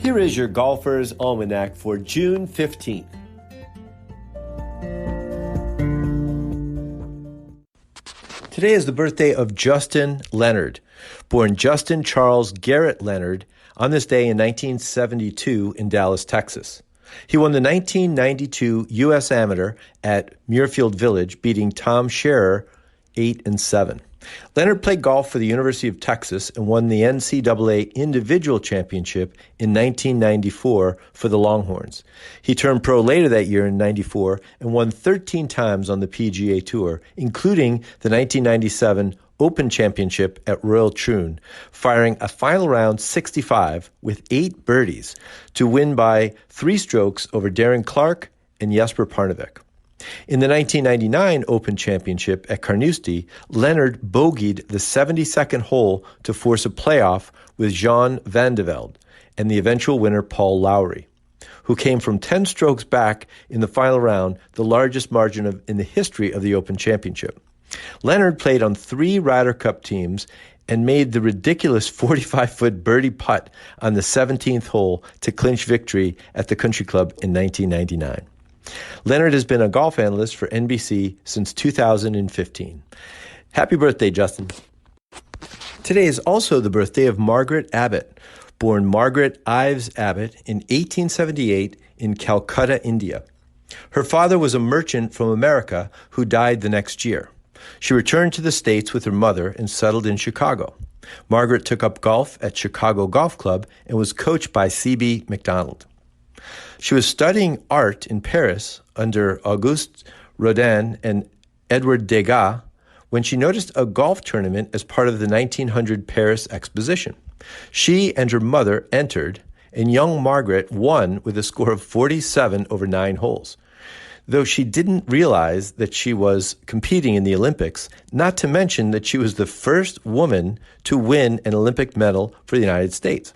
Here is your Golfer's Almanac for June 15th. Today is the birthday of Justin Leonard, born Justin Charles Garrett Leonard on this day in 1972 in Dallas, Texas. He won the 1992 US Amateur at Muirfield Village, beating Tom Scherer 8-7. Leonard played golf for the University of Texas and won the NCAA Individual Championship in 1994 for the Longhorns. He turned pro later that year in 94 and won 13 times on the PGA Tour, including the 1997 Open Championship at Royal Troon, firing a final round 65 with 8 birdies to win by 3 strokes over Darren Clarke and Jesper Parnevik. In the 1999 Open Championship at Carnoustie, Leonard bogeyed the 72nd hole to force a playoff with Jean Van de Velde and the eventual winner Paul Lowry, who came from 10 strokes back in the final round, the largest margin in the history of the Open Championship. Leonard played on 3 Ryder Cup teams and made the ridiculous 45-foot birdie putt on the 17th hole to clinch victory at the Country Club in 1999. Leonard has been a golf analyst for NBC since 2015. Happy birthday, Justin. Today is also the birthday of Margaret Abbott, born Margaret Ives Abbott in 1878 in Calcutta, India. Her father was a merchant from America who died the next year. She returned to the States with her mother and settled in Chicago. Margaret took up golf at Chicago Golf Club and was coached by C.B. McDonald. She was studying art in Paris under Auguste Rodin and Edward Degas when she noticed a golf tournament as part of the 1900 Paris Exposition. She and her mother entered, and young Margaret won with a score of 47 over 9 holes, though she didn't realize that she was competing in the Olympics, not to mention that she was the first woman to win an Olympic medal for the United States.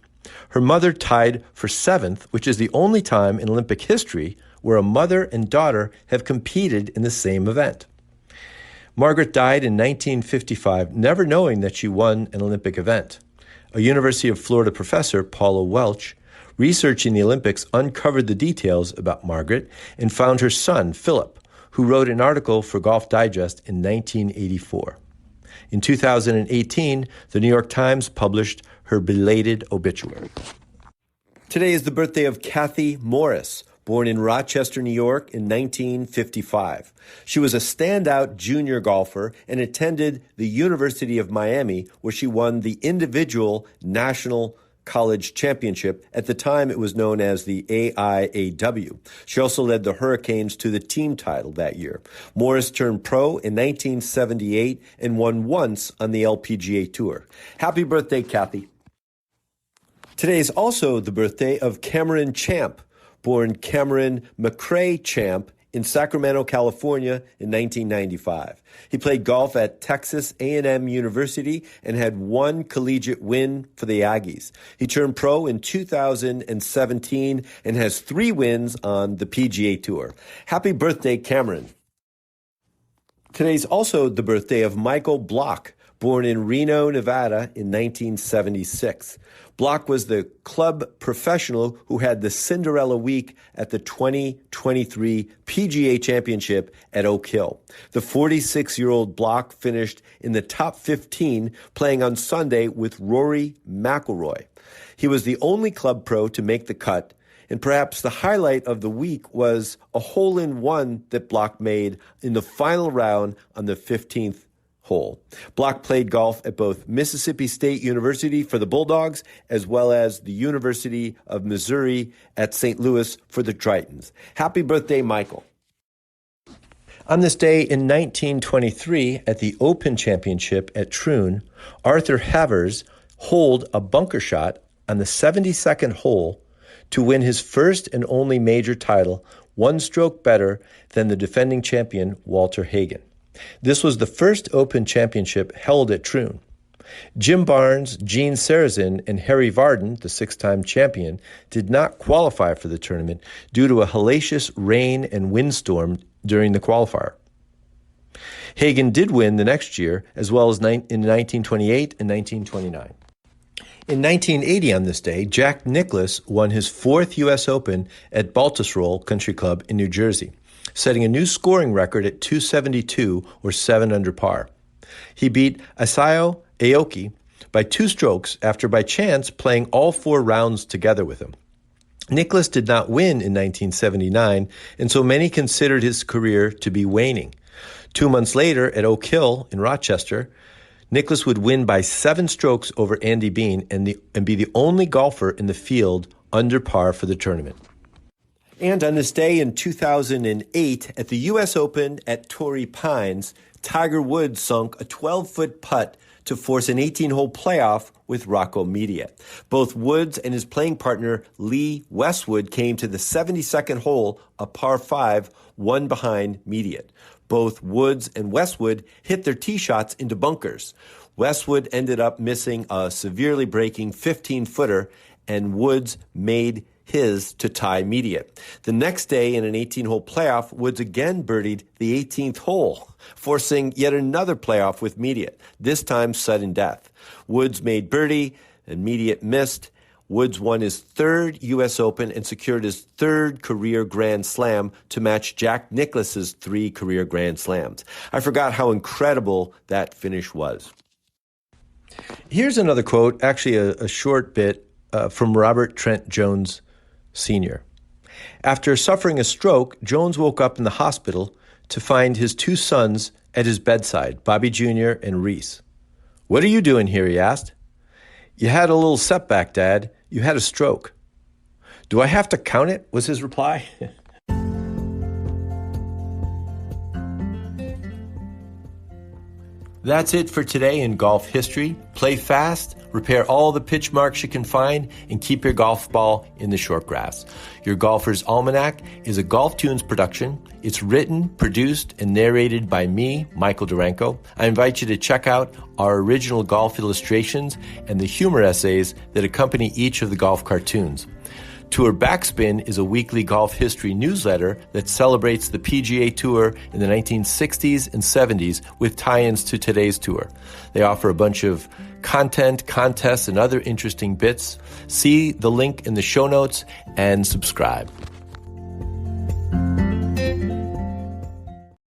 Her mother tied for 7th, which is the only time in Olympic history where a mother and daughter have competed in the same event. Margaret died in 1955, never knowing that she won an Olympic event. A University of Florida professor, Paula Welch, researching the Olympics, uncovered the details about Margaret and found her son, Philip, who wrote an article for Golf Digest in 1984. In 2018, the New York Times published her belated obituary. Today is the birthday of Cathy Morris, born in Rochester, New York in 1955. She was a standout junior golfer and attended the University of Miami, where she won the individual national college championship. At the time, it was known as the AIAW. She also led the Hurricanes to the team title that year. Morris turned pro in 1978 and won once on the LPGA Tour. Happy birthday, Cathy. Today is also the birthday of Cameron Champ, born Cameron McCrae Champ in Sacramento, California in 1995. He played golf at Texas A&M University and had 1 collegiate win for the Aggies. He turned pro in 2017 and has 3 wins on the PGA Tour. Happy birthday, Cameron. Today's also the birthday of Michael Block, born in Reno, Nevada in 1976. Block was the club professional who had the Cinderella week at the 2023 PGA Championship at Oak Hill. The 46-year-old Block finished in the top 15, playing on Sunday with Rory McIlroy. He was the only club pro to make the cut, and perhaps the highlight of the week was a hole-in-one that Block made in the final round on the 15th hole. Block played golf at both Mississippi State University for the Bulldogs as well as the University of Missouri at St. Louis for the Tritons. Happy birthday, Michael. On this day in 1923 at the Open Championship at Troon, Arthur Havers holed a bunker shot on the 72nd hole to win his first and only major title, 1 stroke better than the defending champion Walter Hagen. This was the first Open Championship held at Troon. Jim Barnes, Gene Sarazen, and Harry Vardon, the 6-time champion, did not qualify for the tournament due to a hellacious rain and windstorm during the qualifier. Hagen did win the next year, as well as in 1928 and 1929. In 1980 on this day, Jack Nicklaus won his fourth US Open at Baltusrol Country Club in New Jersey, setting a new scoring record at 272 or 7 under par. He beat Isao Aoki by 2 strokes after by chance playing all 4 rounds together with him. Nicklaus did not win in 1979, and so many considered his career to be waning. 2 months later at Oak Hill in Rochester, Nicklaus would win by 7 strokes over Andy Bean and be the only golfer in the field under par for the tournament. And on this day in 2008, at the US Open at Torrey Pines, Tiger Woods sunk a 12-foot putt to force an 18-hole playoff with Rocco Mediate. Both Woods and his playing partner Lee Westwood came to the 72nd hole, a par 5, one behind Mediate. Both Woods and Westwood hit their tee shots into bunkers. Westwood ended up missing a severely breaking 15-footer, and Woods made his to tie Mediate. The next day in an 18-hole playoff, Woods again birdied the 18th hole, forcing yet another playoff with Mediate, this time sudden death. Woods made birdie and Mediate missed. Woods won his 3rd U.S. Open and secured his 3rd career Grand Slam to match Jack Nicklaus's 3 career Grand Slams. I forgot how incredible that finish was. Here's another quote, actually a short bit from Robert Trent Jones Sr. After suffering a stroke, Jones woke up in the hospital to find his 2 sons at his bedside, Bobby Jr. and Reese. "What are you doing here?" he asked. "You had a little setback, Dad. You had a stroke." "Do I have to count it?" was his reply. That's it for today in golf history. Play fast, repair all the pitch marks you can find, and keep your golf ball in the short grass. Your Golfer's Almanac is a GolfToons production. It's written, produced, and narrated by me, Michael Duranko. I invite you to check out our original golf illustrations and the humor essays that accompany each of the golf cartoons. Tour Backspin is a weekly golf history newsletter that celebrates the PGA Tour in the 1960s and 70s with tie-ins to today's tour. They offer a bunch of content, contests, and other interesting bits. See the link in the show notes and subscribe.